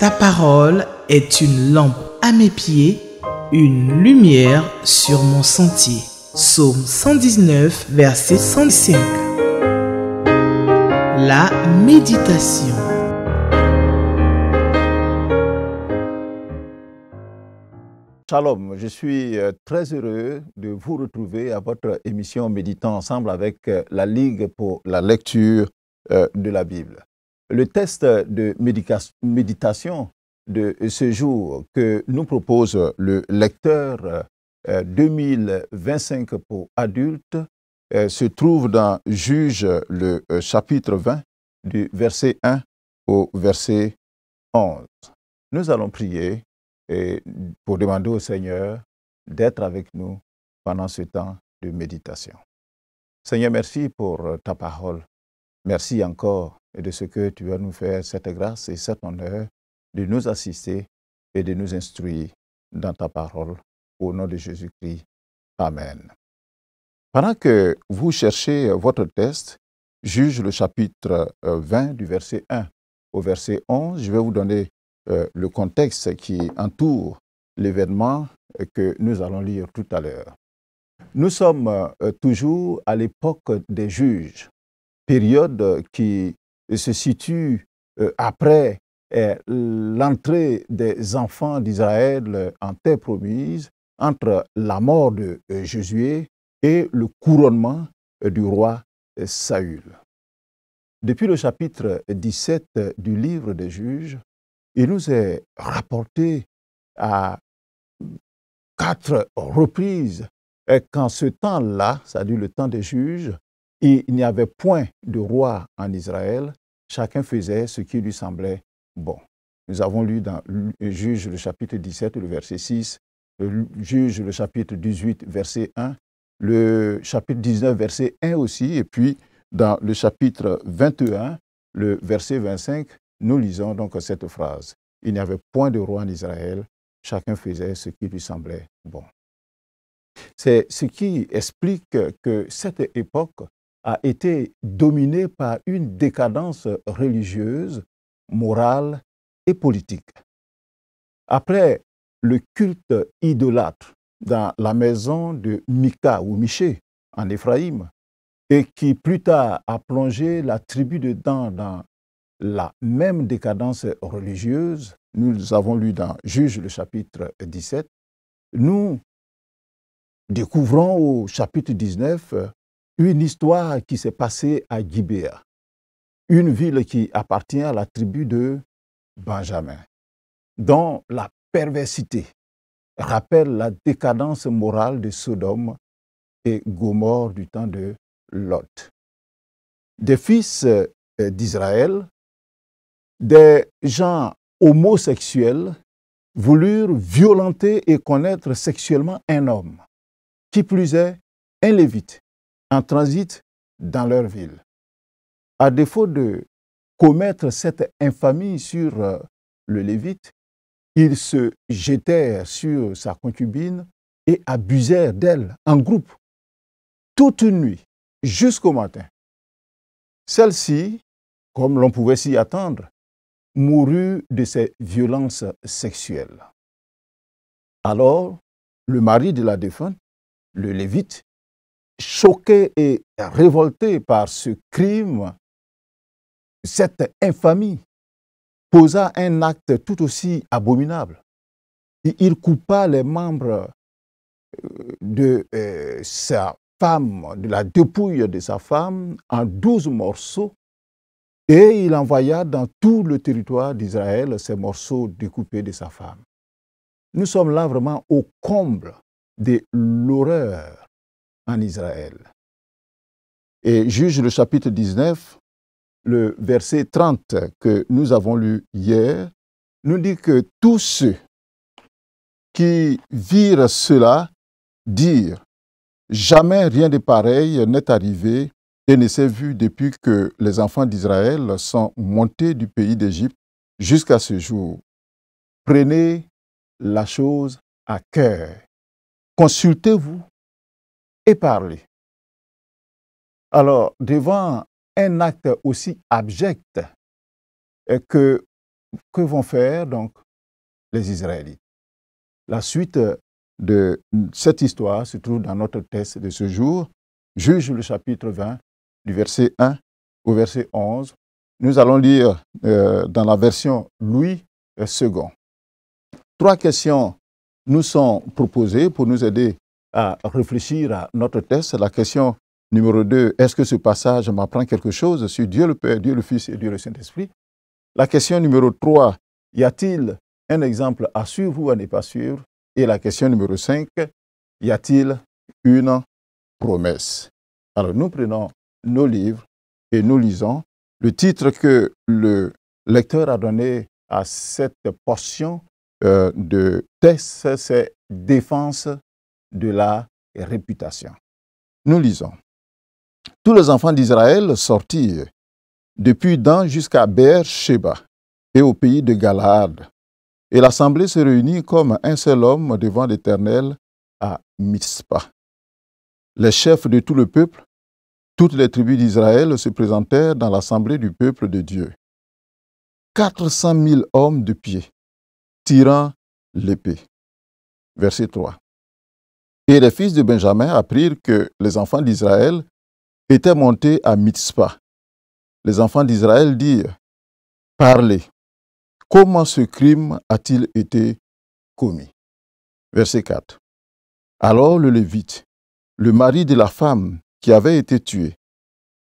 Ta parole est une lampe à mes pieds, une lumière sur mon sentier. Psaume 119, verset 105. La méditation. Shalom, je suis très heureux de vous retrouver à votre émission Méditant ensemble avec la Ligue pour la lecture de la Bible. Le test de méditation de ce jour que nous propose le lecteur 2025 pour adultes se trouve dans Juge le chapitre 20 du verset 1 au verset 11. Nous allons prier et pour demander au Seigneur d'être avec nous pendant ce temps de méditation. Seigneur, merci pour ta parole. Merci encore de ce que tu vas nous faire cette grâce et cet honneur de nous assister et de nous instruire dans ta parole. Au nom de Jésus-Christ. Amen. Pendant que vous cherchez votre texte, Juge le chapitre 20 du verset 1 au verset 11, je vais vous donner le contexte qui entoure l'événement que nous allons lire tout à l'heure. Nous sommes toujours à l'époque des juges, période qui se situe après l'entrée des enfants d'Israël en terre promise, entre la mort de Josué et le couronnement du roi Saül. Depuis le chapitre 17 du livre des Juges, il nous est rapporté à 4 reprises qu'en ce temps-là, c'est-à-dire le temps des juges, il n'y avait point de roi en Israël, chacun faisait ce qui lui semblait bon. Nous avons lu dans Juge le chapitre 17, le verset 6, le Juge le chapitre 18, verset 1, le chapitre 19, verset 1 aussi, et puis dans le chapitre 21, le verset 25, nous lisons donc cette phrase. Il n'y avait point de roi en Israël, chacun faisait ce qui lui semblait bon. C'est ce qui explique que cette époque a été dominée par une décadence religieuse, morale et politique. Après le culte idolâtre dans la maison de Mika ou Miché en Éphraïm, et qui plus tard a plongé la tribu de Dan dans la même décadence religieuse, nous avons lu dans Juge le chapitre 17, nous découvrons au chapitre 19 une histoire qui s'est passée à Gibéa, une ville qui appartient à la tribu de Benjamin, dont la perversité rappelle la décadence morale de Sodome et Gomorrhe du temps de Lot. Des fils d'Israël, des gens homosexuels voulurent violenter et connaître sexuellement un homme, qui plus est un lévite, en transit dans leur ville. À défaut de commettre cette infamie sur le lévite, ils se jetèrent sur sa concubine et abusèrent d'elle en groupe, toute une nuit, jusqu'au matin. Celle-ci, comme l'on pouvait s'y attendre, mourut de ces violences sexuelles. Alors, le mari de la défunte, le lévite, choqué et révolté par ce crime, cette infamie, posa un acte tout aussi abominable. Il coupa les membres de sa femme, de la dépouille de sa femme, en 12 morceaux, et il envoya dans tout le territoire d'Israël ces morceaux découpés de sa femme. Nous sommes là vraiment au comble de l'horreur en Israël. Et Juge le chapitre 19, le verset 30 que nous avons lu hier, nous dit que tous ceux qui virent cela dirent « Jamais rien de pareil n'est arrivé et ne s'est vu depuis que les enfants d'Israël sont montés du pays d'Égypte jusqu'à ce jour. Prenez la chose à cœur. Consultez-vous et parlez. » Alors, devant un acte aussi abject que que vont faire donc les Israélites? La suite de cette histoire se trouve dans notre texte de ce jour, Juge le chapitre 20, du verset 1 au verset 11. Nous allons lire dans la version Louis II. 3 questions nous sont proposées pour nous aider à réfléchir à notre texte. La question numéro 2, est-ce que ce passage m'apprend quelque chose sur Dieu le Père, Dieu le Fils et Dieu le Saint-Esprit? La question numéro 3, y a-t-il un exemple à suivre ou à ne pas suivre? Et la question numéro 5, y a-t-il une promesse? Alors nous prenons nos livres et nous lisons. Le titre que le lecteur a donné à cette portion de texte, c'est « Défense de la réputation ». Nous lisons. « Tous les enfants d'Israël sortirent depuis Dan jusqu'à Beer-Sheba et au pays de Galaad. Et l'assemblée se réunit comme un seul homme devant l'Éternel à Mitzpah. Les chefs de tout le peuple, toutes les tribus d'Israël se présentèrent dans l'assemblée du peuple de Dieu. 400 000 hommes de pied, tirant l'épée. Verset 3. Et les fils de Benjamin apprirent que les enfants d'Israël étaient montés à Mitzpah. Les enfants d'Israël dirent, « Parlez, comment ce crime a-t-il été commis ?» Verset 4. Alors le Lévite, le mari de la femme qui avait été tuée,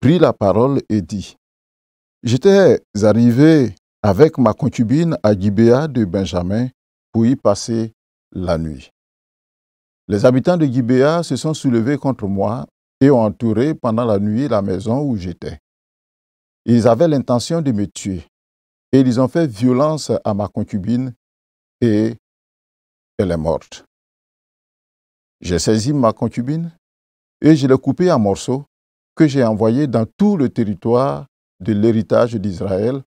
prit la parole et dit, « J'étais arrivé avec ma concubine à Gibéa de Benjamin pour y passer la nuit. Les habitants de Gibéa se sont soulevés contre moi et ont entouré pendant la nuit la maison où j'étais. Ils avaient l'intention de me tuer et ils ont fait violence à ma concubine et elle est morte. J'ai saisi ma concubine et je l'ai coupée en morceaux que j'ai envoyés dans tout le territoire de l'héritage d'Israël,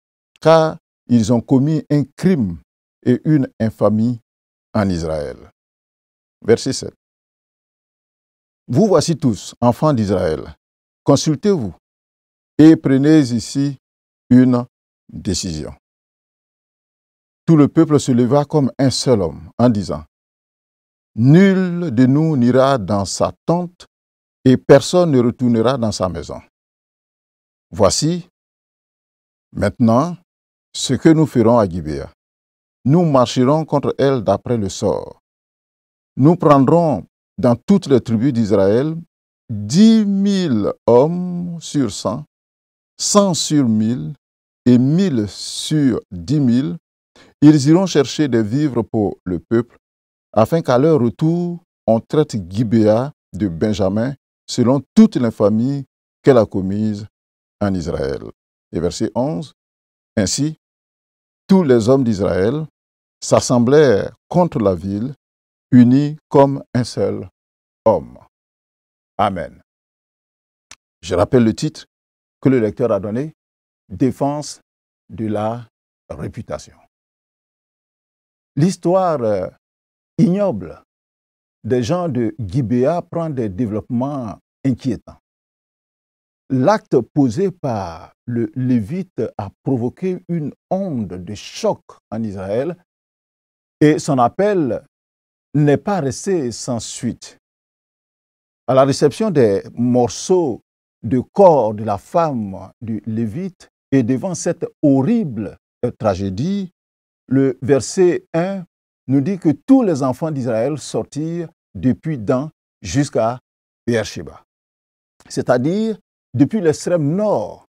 car ils ont commis un crime et une infamie en Israël. » Verset 7. Vous voici tous, enfants d'Israël, consultez-vous et prenez ici une décision. Tout le peuple se leva comme un seul homme en disant, nul de nous n'ira dans sa tente et personne ne retournera dans sa maison. Voici maintenant ce que nous ferons à Gibéa. Nous marcherons contre elle d'après le sort. Nous prendrons dans toutes les tribus d'Israël 10 000 hommes sur 100, 100 sur 1000 et 1000 sur 10 000. Ils iront chercher des vivres pour le peuple, afin qu'à leur retour, on traite Gibéa de Benjamin selon toute l'infamie qu'elle a commise en Israël. Et verset 11, ainsi, tous les hommes d'Israël s'assemblèrent contre la ville, unis comme un seul homme. Amen. Je rappelle le titre que le lecteur a donné, Défense de la réputation. L'histoire ignoble des gens de Gibéa prend des développements inquiétants. L'acte posé par le Lévite a provoqué une onde de choc en Israël et son appel n'est pas resté sans suite. À la réception des morceaux de corps de la femme du Lévite et devant cette horrible tragédie, le verset 1 nous dit que tous les enfants d'Israël sortirent depuis Dan jusqu'à Beer-Sheba, c'est-à-dire depuis l'extrême nord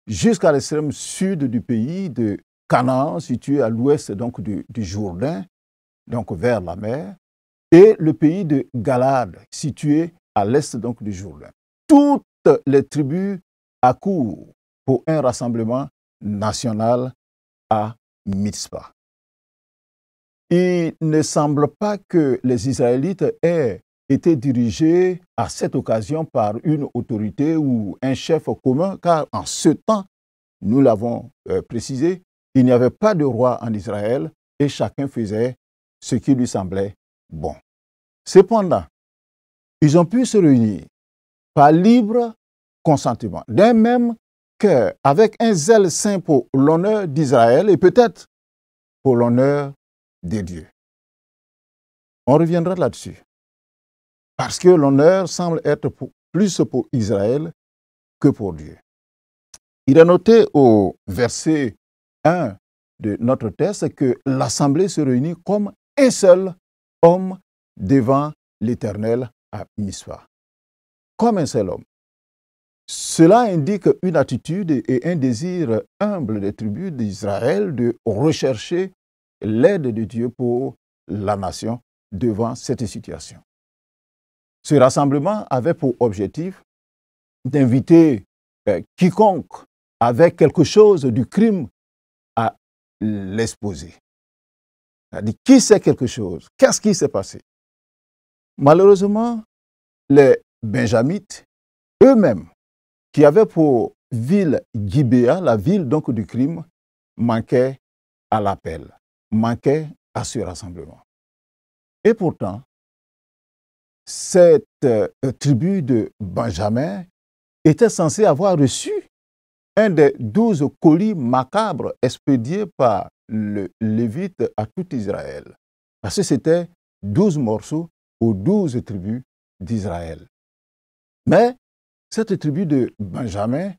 jusqu'à l'extrême sud du pays de Canaan, situé à l'ouest donc du Jourdain, donc vers la mer, et le pays de Galaad, situé à l'est donc du Jourdain. Toutes les tribus accourent pour un rassemblement national à Mitzpah. Il ne semble pas que les Israélites aient été dirigés à cette occasion par une autorité ou un chef commun, car en ce temps, nous l'avons précisé, il n'y avait pas de roi en Israël et chacun faisait ce qui lui semblait bon. Cependant, ils ont pu se réunir par libre consentement, d'un même cœur, avec un zèle saint pour l'honneur d'Israël et peut-être pour l'honneur de Dieu. On reviendra là-dessus. Parce que l'honneur semble être plus pour Israël que pour Dieu. Il est noté au verset 1 de notre texte que l'assemblée se réunit comme un seul homme devant l'Éternel à Mispa. Comme un seul homme. Cela indique une attitude et un désir humble des tribus d'Israël de rechercher l'aide de Dieu pour la nation devant cette situation. Ce rassemblement avait pour objectif d'inviter quiconque avait quelque chose du crime à l'exposer. C'est-à-dire, qui sait quelque chose? Qu'est-ce qui s'est passé? Malheureusement, les Benjamites eux-mêmes, qui avaient pour ville Gibéa, la ville donc du crime, manquaient à l'appel, manquaient à ce rassemblement. Et pourtant, cette tribu de Benjamin était censée avoir reçu un des 12 colis macabres expédiés par le Lévite à tout Israël. Parce que c'était 12 morceaux aux 12 tribus d'Israël. Mais cette tribu de Benjamin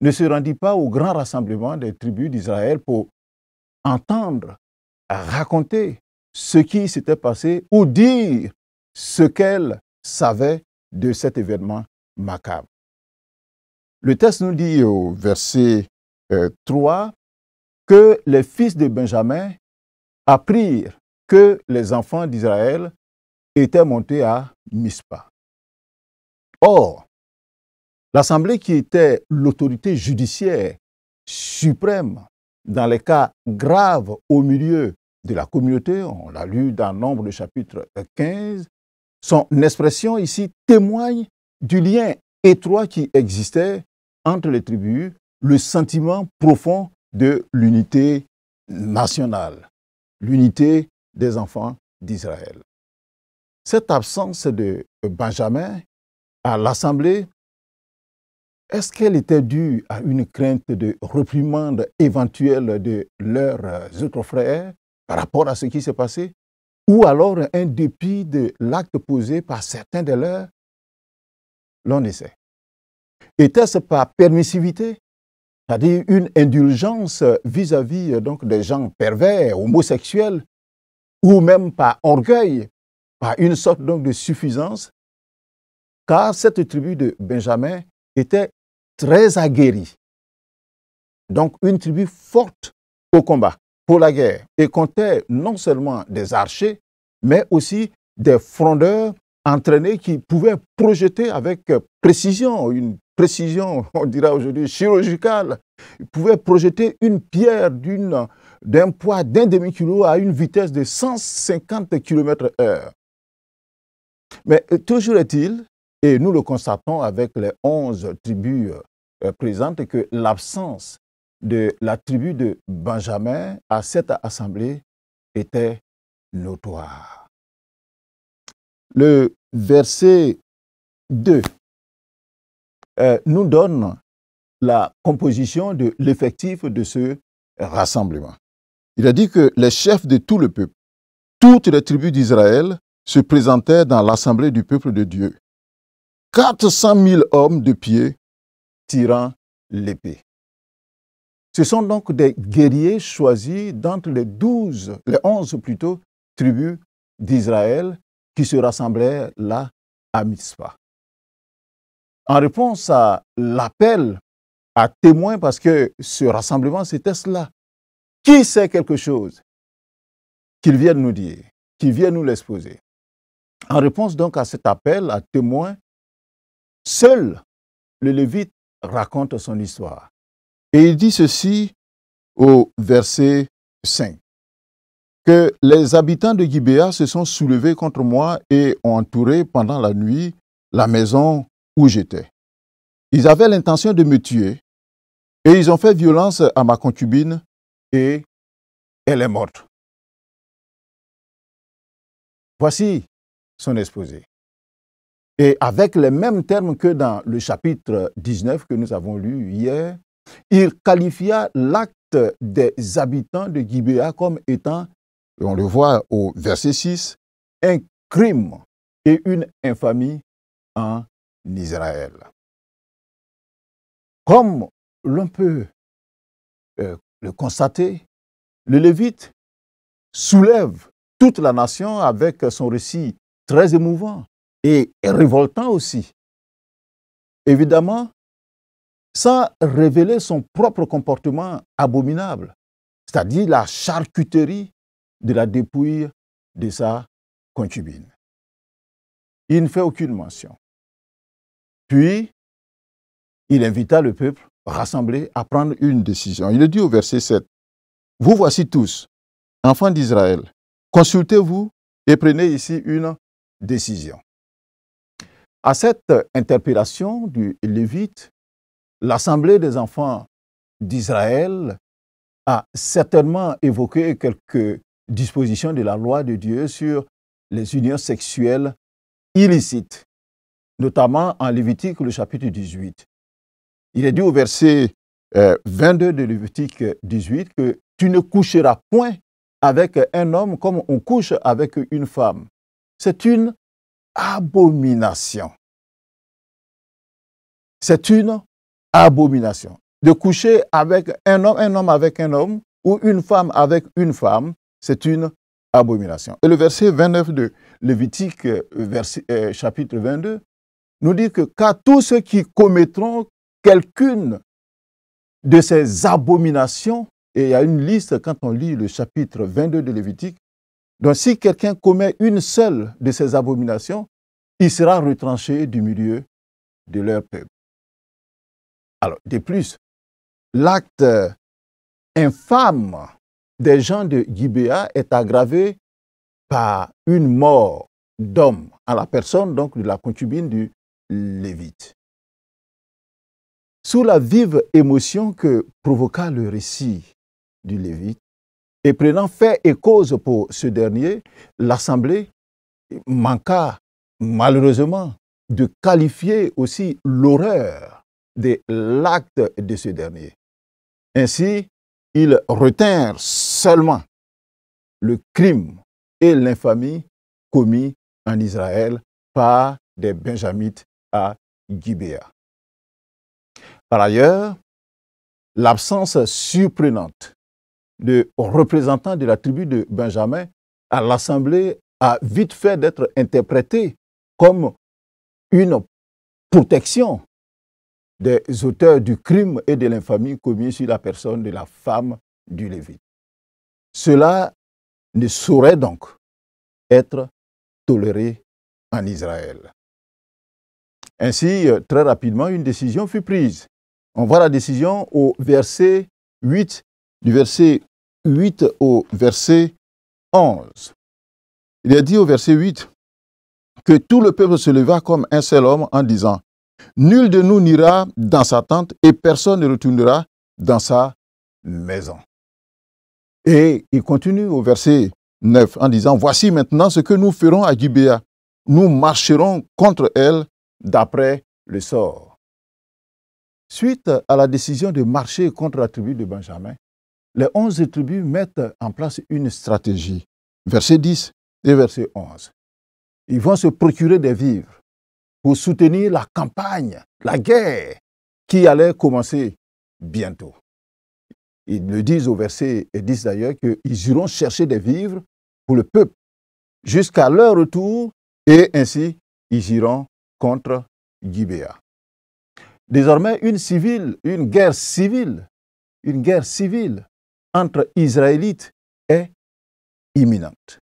ne se rendit pas au grand rassemblement des tribus d'Israël pour entendre, raconter ce qui s'était passé ou dire ce qu'elle savait de cet événement macabre. Le texte nous dit au verset 3 que les fils de Benjamin apprirent que les enfants d'Israël étaient montés à Mispa. Or, l'Assemblée qui était l'autorité judiciaire suprême dans les cas graves au milieu de la communauté, on l'a lu dans Nombre, le chapitre 15, son expression ici témoigne du lien étroit qui existait entre les tribus, le sentiment profond de l'unité nationale, l'unité des enfants d'Israël. Cette absence de Benjamin à l'Assemblée, est-ce qu'elle était due à une crainte de réprimande éventuelle de leurs autres frères par rapport à ce qui s'est passé, ou alors un dépit de l'acte posé par certains de leurs? L'on essaie. Était-ce par permissivité, c'est-à-dire une indulgence vis-à-vis donc des gens pervers, homosexuels, ou même par orgueil, par une sorte donc de suffisance, car cette tribu de Benjamin était très aguerrie. Donc une tribu forte au combat, pour la guerre, et comptait non seulement des archers, mais aussi des frondeurs entraînés qui pouvaient projeter avec précision, une précision, on dira aujourd'hui, chirurgicale. Ils pouvaient projeter une pierre d'un poids d'un demi-kilo à une vitesse de 150 km/h. Mais toujours est-il, et nous le constatons avec les 11 tribus présentes, que l'absence de la tribu de Benjamin à cette assemblée était notoire. Le verset 2 nous donne la composition de l'effectif de ce rassemblement. Il a dit que les chefs de tout le peuple, toutes les tribus d'Israël se présentaient dans l'assemblée du peuple de Dieu. 400 000 hommes de pied tirant l'épée. Ce sont donc des guerriers choisis d'entre les 11 plutôt, tribus d'Israël qui se rassemblaient là à Mitzpah. En réponse à l'appel à témoins, parce que ce rassemblement c'était cela. Qui sait quelque chose? Qu'il vienne nous dire, qu'il vienne nous l'exposer. En réponse donc à cet appel à témoins, seul le Lévite raconte son histoire. Et il dit ceci au verset 5, que les habitants de Gibéa se sont soulevés contre moi et ont entouré pendant la nuit la maison où j'étais. Ils avaient l'intention de me tuer et ils ont fait violence à ma concubine et elle est morte. Voici son exposé. Et avec les mêmes termes que dans le chapitre 19 que nous avons lu hier, il qualifia l'acte l'acte des habitants de Gibéa comme étant, et on le voit au verset 6, un crime et une infamie en Israël. Comme l'on peut le constater, le Lévite soulève toute la nation avec son récit très émouvant et révoltant aussi. Évidemment, sans révéler son propre comportement abominable, c'est-à-dire la charcuterie de la dépouille de sa concubine. Il ne fait aucune mention. Puis, il invita le peuple rassemblé à prendre une décision. Il le dit au verset 7. « Vous voici tous, enfants d'Israël, consultez-vous et prenez ici une décision. » À cette interpellation du Lévite, l'Assemblée des enfants d'Israël a certainement évoqué quelques dispositions de la loi de Dieu sur les unions sexuelles illicites, notamment en Lévitique, le chapitre 18. Il est dit au verset 22 de Lévitique 18 que tu ne coucheras point avec un homme comme on couche avec une femme. C'est une abomination. C'est une abomination. De coucher avec un homme avec un homme, ou une femme avec une femme, c'est une abomination. Et le verset 29 de Lévitique, chapitre 22, nous dit que car tous ceux qui commettront quelqu'une de ces abominations, et il y a une liste quand on lit le chapitre 22 de Lévitique, donc si quelqu'un commet une seule de ces abominations, il sera retranché du milieu de leur peuple. Alors, de plus, l'acte infâme des gens de Gibéa est aggravé par une mort d'homme à la personne donc de la concubine du Lévite. Sous la vive émotion que provoqua le récit du Lévite, et prenant fait et cause pour ce dernier, l'Assemblée manqua malheureusement de qualifier aussi l'horreur de l'acte de ce dernier. Ainsi, ils retinrent seulement le crime et l'infamie commis en Israël par des Benjamites à Gibéa. Par ailleurs, l'absence surprenante de représentants de la tribu de Benjamin à l'Assemblée a vite fait d'être interprétée comme une protection des auteurs du crime et de l'infamie commis sur la personne de la femme du Lévite. Cela ne saurait donc être toléré en Israël. Ainsi, très rapidement, une décision fut prise. On voit la décision au verset 8, du verset 8 au verset 11. Il est dit au verset 8 que tout le peuple se leva comme un seul homme en disant « Nul de nous n'ira dans sa tente et personne ne retournera dans sa maison. » Et il continue au verset 9 en disant « Voici maintenant ce que nous ferons à Gibéa. Nous marcherons contre elle d'après le sort. » Suite à la décision de marcher contre la tribu de Benjamin, les 11 tribus mettent en place une stratégie. Verset 10 et verset 11. Ils vont se procurer des vivres pour soutenir la campagne, la guerre qui allait commencer bientôt. Ils le disent au verset 10 d'ailleurs qu'ils iront chercher des vivres pour le peuple jusqu'à leur retour et ainsi ils iront contre Gibéa. Désormais, une guerre civile entre Israélites est imminente.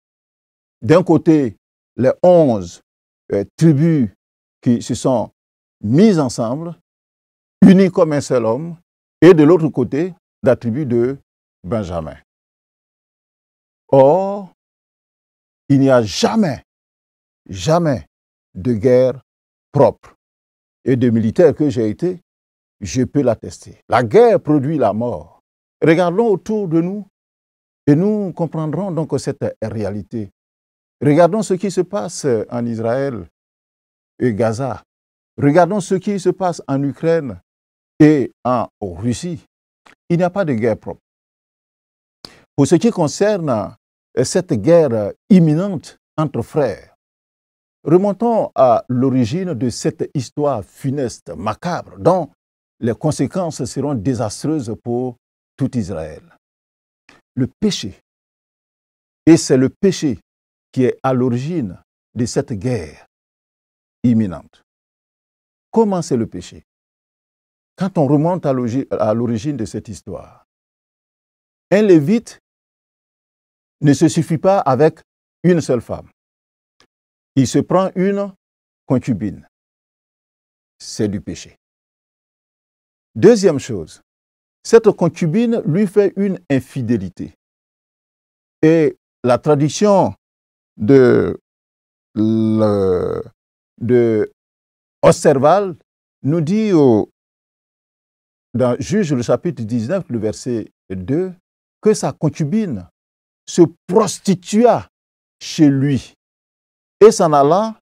D'un côté, les 11 tribus qui se sont mises ensemble, unies comme un seul homme, et de l'autre côté, la tribu de Benjamin. Or, il n'y a jamais de guerre propre. Et de militaire que j'ai été, je peux l'attester. La guerre produit la mort. Regardons autour de nous et nous comprendrons donc cette réalité. Regardons ce qui se passe en Israël et Gaza. Regardons ce qui se passe en Ukraine et en Russie. Il n'y a pas de guerre propre. Pour ce qui concerne cette guerre imminente entre frères, remontons à l'origine de cette histoire funeste, macabre, dont les conséquences seront désastreuses pour tout Israël. Le péché. Et c'est le péché qui est à l'origine de cette guerre imminente. Comment c'est le péché? Quand on remonte à l'origine de cette histoire, un lévite ne se suffit pas avec une seule femme. Il se prend une concubine. C'est du péché. Deuxième chose, cette concubine lui fait une infidélité. Et la tradition de Osserval nous dit dans Juge le chapitre 19, le verset 2, que sa concubine se prostitua chez lui et s'en alla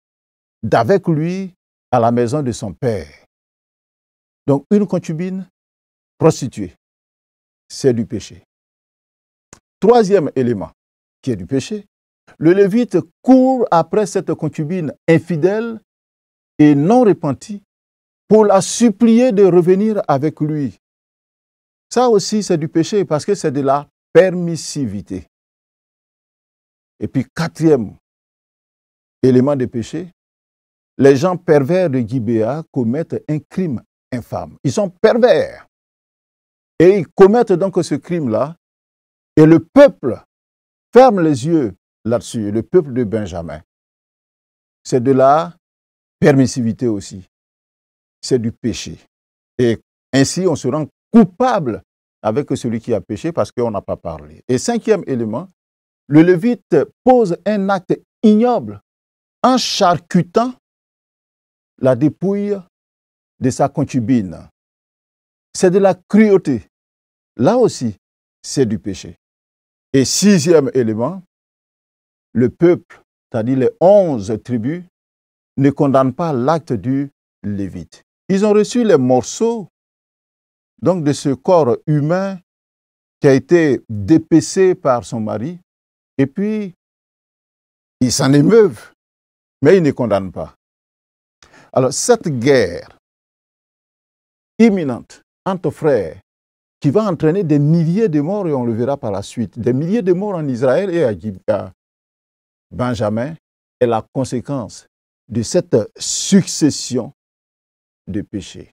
d'avec lui à la maison de son père. Donc une concubine prostituée, c'est du péché. Troisième élément qui est du péché, le Lévite court après cette concubine infidèle et non repentie pour la supplier de revenir avec lui. Ça aussi, c'est du péché parce que c'est de la permissivité. Et puis, quatrième élément de péché, les gens pervers de Gibéa commettent un crime infâme. Ils sont pervers. Et ils commettent donc ce crime-là. Et le peuple ferme les yeux là-dessus, le peuple de Benjamin. C'est de la permissivité aussi. C'est du péché. Et ainsi, on se rend coupable avec celui qui a péché parce qu'on n'a pas parlé. Et cinquième élément, le Lévite pose un acte ignoble en charcutant la dépouille de sa concubine. C'est de la cruauté. Là aussi, c'est du péché. Et sixième élément, le peuple, c'est-à-dire les 11 tribus, ne condamnent pas l'acte du Lévite. Ils ont reçu les morceaux donc, de ce corps humain qui a été dépecé par son mari, et puis ils s'en émeuvent, mais ils ne condamnent pas. Alors, cette guerre imminente entre frères qui va entraîner des milliers de morts, et on le verra par la suite, des milliers de morts en Israël et à Benjamin, est la conséquence de cette succession de péchés.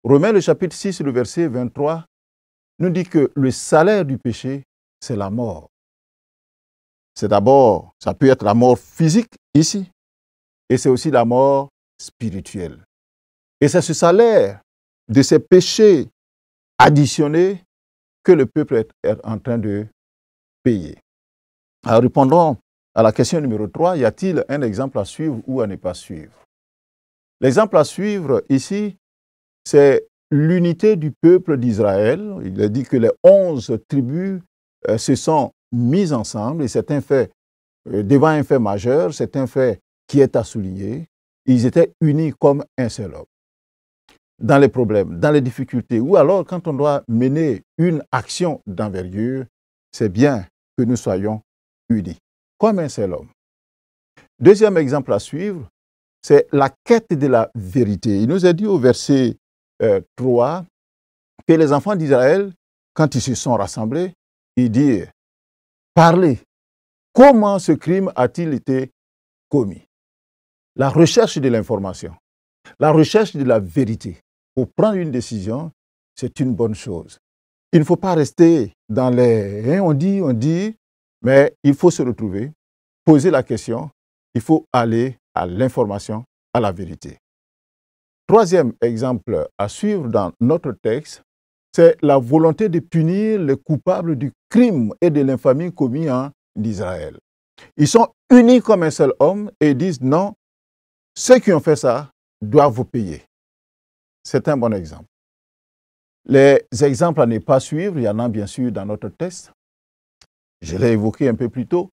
Romains, le chapitre 6, le verset 23, nous dit que le salaire du péché, c'est la mort. C'est d'abord, ça peut être la mort physique ici, et c'est aussi la mort spirituelle. Et c'est ce salaire de ces péchés additionnés que le peuple est en train de payer. Alors répondons à la question numéro 3, y a-t-il un exemple à suivre ou à ne pas suivre? L'exemple à suivre ici, c'est l'unité du peuple d'Israël. Il est dit que les 11 tribus se sont mises ensemble, et c'est un fait, devant un fait majeur, c'est un fait qui est à souligner. Ils étaient unis comme un seul homme. Dans les problèmes, dans les difficultés, ou alors quand on doit mener une action d'envergure, c'est bien que nous soyons unis, comme un seul homme. Deuxième exemple à suivre, c'est la quête de la vérité. Il nous est dit au verset 3 que les enfants d'Israël, quand ils se sont rassemblés, ils disent « Parlez, comment ce crime a-t-il été commis ?» La recherche de l'information, la recherche de la vérité. Pour prendre une décision, c'est une bonne chose. Il ne faut pas rester dans les... on dit, mais il faut se retrouver, poser la question, il faut aller à l'information, à la vérité. Troisième exemple à suivre dans notre texte, c'est la volonté de punir les coupables du crime et de l'infamie commis en Israël. Ils sont unis comme un seul homme et disent non, ceux qui ont fait ça doivent vous payer. C'est un bon exemple. Les exemples à ne pas suivre, il y en a bien sûr dans notre texte. Je l'ai évoqué un peu plus tôt.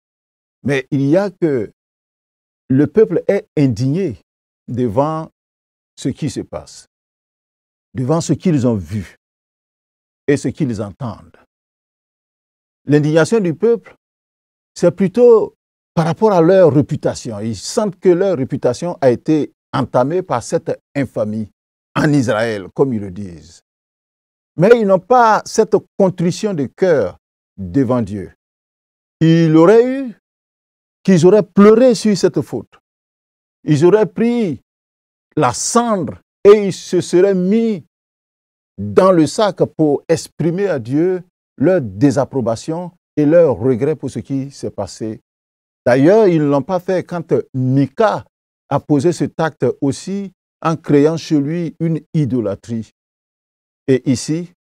Mais il y a que le peuple est indigné devant ce qui se passe, devant ce qu'ils ont vu et ce qu'ils entendent. L'indignation du peuple, c'est plutôt par rapport à leur réputation. Ils sentent que leur réputation a été entamée par cette infamie en Israël, comme ils le disent. Mais ils n'ont pas cette contrition de cœur devant Dieu. Ils auraient pleuré sur cette faute. Ils auraient pris la cendre et ils se seraient mis dans le sac pour exprimer à Dieu leur désapprobation et leur regret pour ce qui s'est passé. D'ailleurs, ils ne l'ont pas fait quand Mika a posé cet acte aussi en créant chez lui une idolâtrie. Et ici,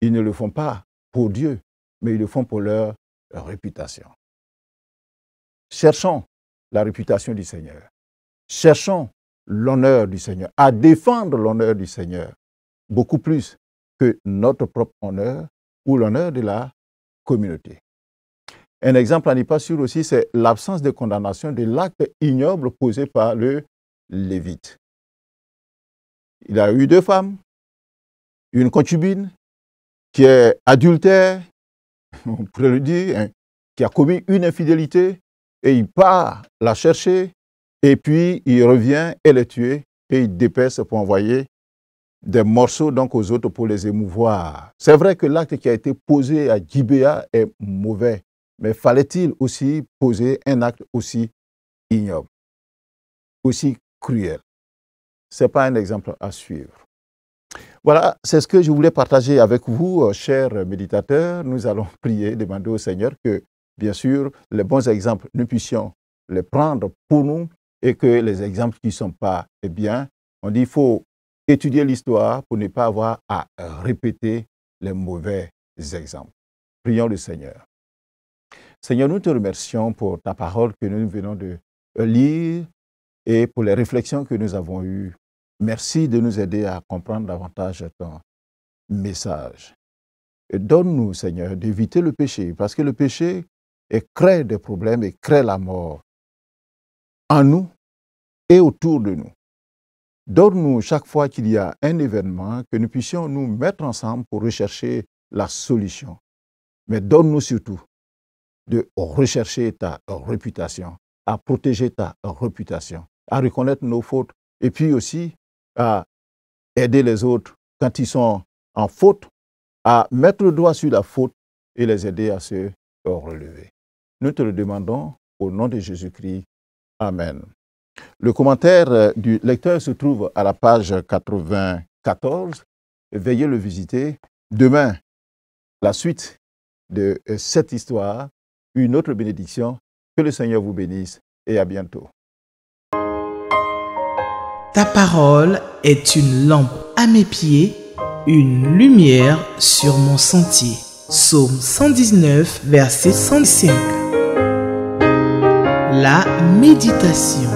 ils ne le font pas pour Dieu, mais ils le font pour leur réputation. Cherchons la réputation du Seigneur. Cherchons l'honneur du Seigneur, à défendre l'honneur du Seigneur, beaucoup plus que notre propre honneur ou l'honneur de la communauté. Un exemple à n'y pas sûr aussi, c'est l'absence de condamnation de l'acte ignoble posé par le Lévite. Il a eu 2 femmes, une concubine qui est adultère, on pourrait le dire, hein, qui a commis une infidélité, et il part la chercher, et puis il revient, elle est tuée, et il dépaisse pour envoyer des morceaux donc aux autres pour les émouvoir. C'est vrai que l'acte qui a été posé à Gibéa est mauvais, mais fallait-il aussi poser un acte aussi ignoble, aussi cruel? Ce n'est pas un exemple à suivre. Voilà, c'est ce que je voulais partager avec vous, chers méditateurs. Nous allons prier, demander au Seigneur que, bien sûr, les bons exemples, nous puissions les prendre pour nous et que les exemples qui ne sont pas bien, on dit qu'il faut étudier l'histoire pour ne pas avoir à répéter les mauvais exemples. Prions le Seigneur. Seigneur, nous te remercions pour ta parole que nous venons de lire et pour les réflexions que nous avons eues. Merci de nous aider à comprendre davantage ton message. Et donne-nous, Seigneur, d'éviter le péché, parce que le péché crée des problèmes et crée la mort en nous et autour de nous. Donne-nous chaque fois qu'il y a un événement que nous puissions nous mettre ensemble pour rechercher la solution. Mais donne-nous surtout de rechercher ta réputation, à protéger ta réputation, à reconnaître nos fautes et puis aussi à aider les autres quand ils sont en faute, à mettre le doigt sur la faute et les aider à se relever. Nous te le demandons au nom de Jésus-Christ. Amen. Le commentaire du lecteur se trouve à la page 94. Veuillez le visiter. Demain, la suite de cette histoire, une autre bénédiction. Que le Seigneur vous bénisse et à bientôt. Ta parole est une lampe à mes pieds, une lumière sur mon sentier. Psaume 119, verset 105. La méditation.